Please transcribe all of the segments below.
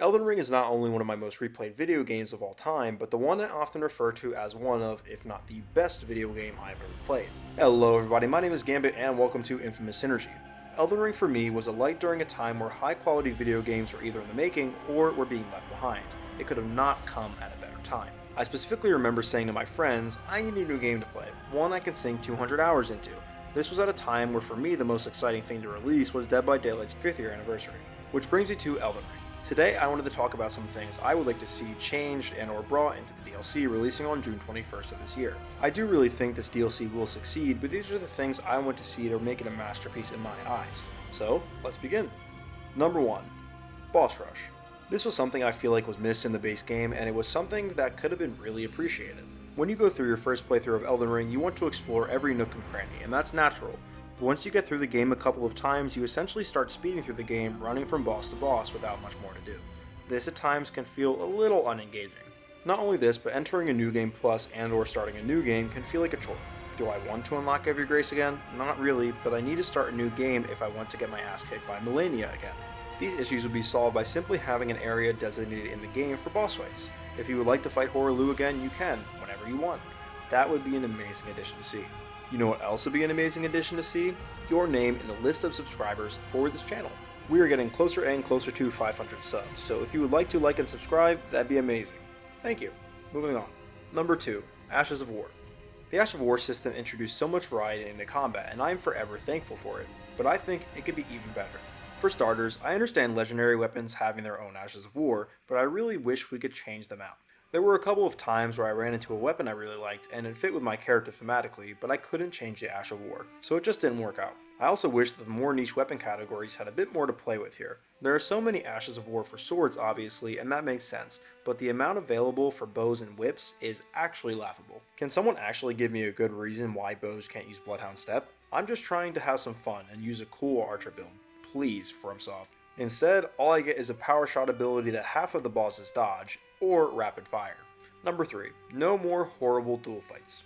Elden Ring is not only one of my most replayed video games of all time, but the one I often refer to as one of, if not the best video game I've ever played. Hello everybody, my name is Gambit and welcome to Infamous Synergy. Elden Ring for me was a light during a time where high quality video games were either in the making or were being left behind. It could have not come at a better time. I specifically remember saying to my friends, I need a new game to play, one I can sink 200 hours into. This was at a time where for me the most exciting thing to release was Dead by Daylight's 5th year anniversary. Which brings me to Elden Ring. Today I wanted to talk about some things I would like to see changed and or brought into the DLC releasing on June 21st of this year. I do really think this DLC will succeed, but these are the things I want to see to make it a masterpiece in my eyes. So, let's begin. Number 1. Boss Rush. This was something I feel like was missed in the base game, and it was something that could have been really appreciated. When you go through your first playthrough of Elden Ring, you want to explore every nook and cranny, and that's natural. But once you get through the game a couple of times, you essentially start speeding through the game, running from boss to boss without much more to do. This at times can feel a little unengaging. Not only this, but entering a new game plus and or starting a new game can feel like a chore. Do I want to unlock every grace again? Not really, but I need to start a new game if I want to get my ass kicked by Millennia again. These issues would be solved by simply having an area designated in the game for boss fights. If you would like to fight Hoarah again, you can, whenever you want. That would be an amazing addition to see. You know what else would be an amazing addition to see? Your name in the list of subscribers for this channel. We are getting closer and closer to 500 subs, so if you would like to like and subscribe, that'd be amazing. Thank you. Moving on. Number 2. Ashes of War. The Ash of War system introduced so much variety into combat, and I am forever thankful for it, but I think it could be even better. For starters, I understand legendary weapons having their own Ashes of War, but I really wish we could change them out. There were a couple of times where I ran into a weapon I really liked and it fit with my character thematically, but I couldn't change the Ash of War, so it just didn't work out. I also wish that the more niche weapon categories had a bit more to play with here. There are so many Ashes of War for swords obviously, and that makes sense, but the amount available for bows and whips is actually laughable. Can someone actually give me a good reason why bows can't use Bloodhound Step? I'm just trying to have some fun and use a cool archer build. Please, FromSoft. Instead, all I get is a power shot ability that half of the bosses dodge, or rapid fire. Number 3. No more horrible duel fights.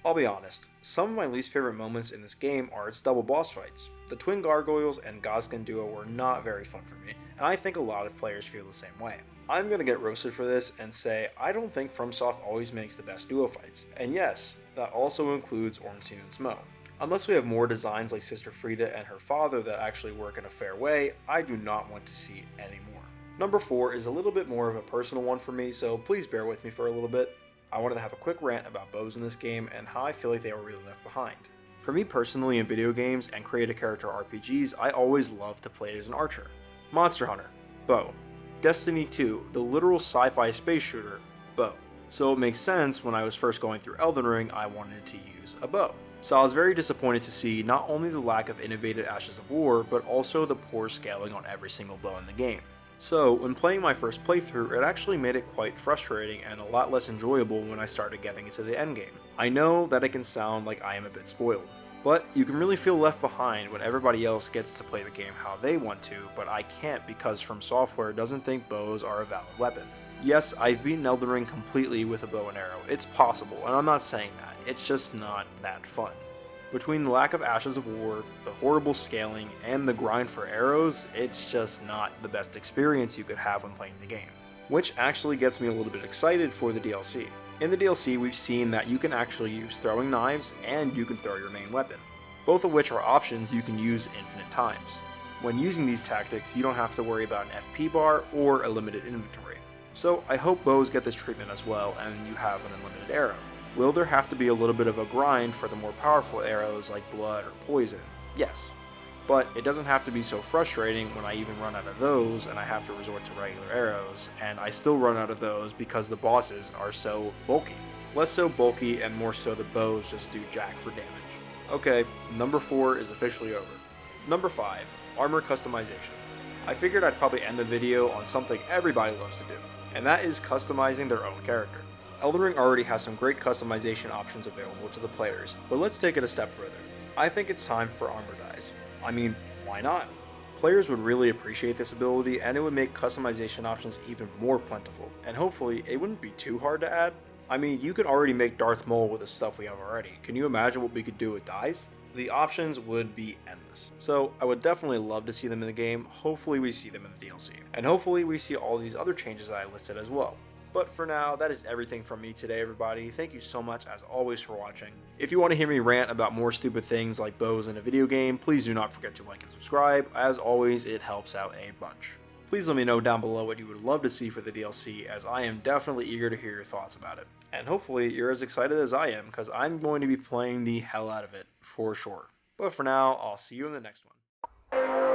I'll be honest, some of my least favorite moments in this game are its double boss fights. The twin gargoyles and Goskin duo were not very fun for me, and I think a lot of players feel the same way. I'm gonna get roasted for this and say I don't think FromSoft always makes the best duo fights, and yes, that also includes Ornstein and Smough. Unless we have more designs like Sister Frieda and her father that actually work in a fair way, I do not want to see any more. Number 4 is a little bit more of a personal one for me, so please bear with me for a little bit. I wanted to have a quick rant about bows in this game and how I feel like they were really left behind. For me personally in video games and create a character RPGs, I always loved to play as an archer. Monster Hunter, bow. Destiny 2, the literal sci-fi space shooter, bow. So it makes sense when I was first going through Elden Ring, I wanted to use a bow. So I was very disappointed to see not only the lack of innovative Ashes of War, but also the poor scaling on every single bow in the game. So, when playing my first playthrough, it actually made it quite frustrating and a lot less enjoyable when I started getting into the endgame. I know that it can sound like I am a bit spoiled, but you can really feel left behind when everybody else gets to play the game how they want to, but I can't because From Software doesn't think bows are a valid weapon. Yes, I've beaten Elden Ring completely with a bow and arrow, it's possible, and I'm not saying that, it's just not that fun. Between the lack of Ashes of War, the horrible scaling, and the grind for arrows, it's just not the best experience you could have when playing the game. Which actually gets me a little bit excited for the DLC. In the DLC, we've seen that you can actually use throwing knives and you can throw your main weapon, both of which are options you can use infinite times. When using these tactics, you don't have to worry about an FP bar or a limited inventory. So I hope bows get this treatment as well and you have an unlimited arrow. Will there have to be a little bit of a grind for the more powerful arrows like blood or poison? Yes. But it doesn't have to be so frustrating when I even run out of those and I have to resort to regular arrows, and I still run out of those because the bosses are so bulky. Less so bulky and more so the bows just do jack for damage. Okay, number 4 is officially over. Number 5, armor customization. I figured I'd probably end the video on something everybody loves to do, and that is customizing their own character. Elden Ring already has some great customization options available to the players, but let's take it a step further. I think it's time for armor dyes. I mean, why not? Players would really appreciate this ability and it would make customization options even more plentiful, and hopefully it wouldn't be too hard to add. I mean, you could already make Darth Maul with the stuff we have already. Can you imagine what we could do with dyes? The options would be endless. So I would definitely love to see them in the game. Hopefully we see them in the DLC. And hopefully we see all these other changes that I listed as well. But for now, that is everything from me today, everybody. Thank you so much, as always, for watching. If you want to hear me rant about more stupid things like bows in a video game, please do not forget to like and subscribe. As always, it helps out a bunch. Please let me know down below what you would love to see for the DLC, as I am definitely eager to hear your thoughts about it. And hopefully you're as excited as I am, because I'm going to be playing the hell out of it, for sure. But for now, I'll see you in the next one.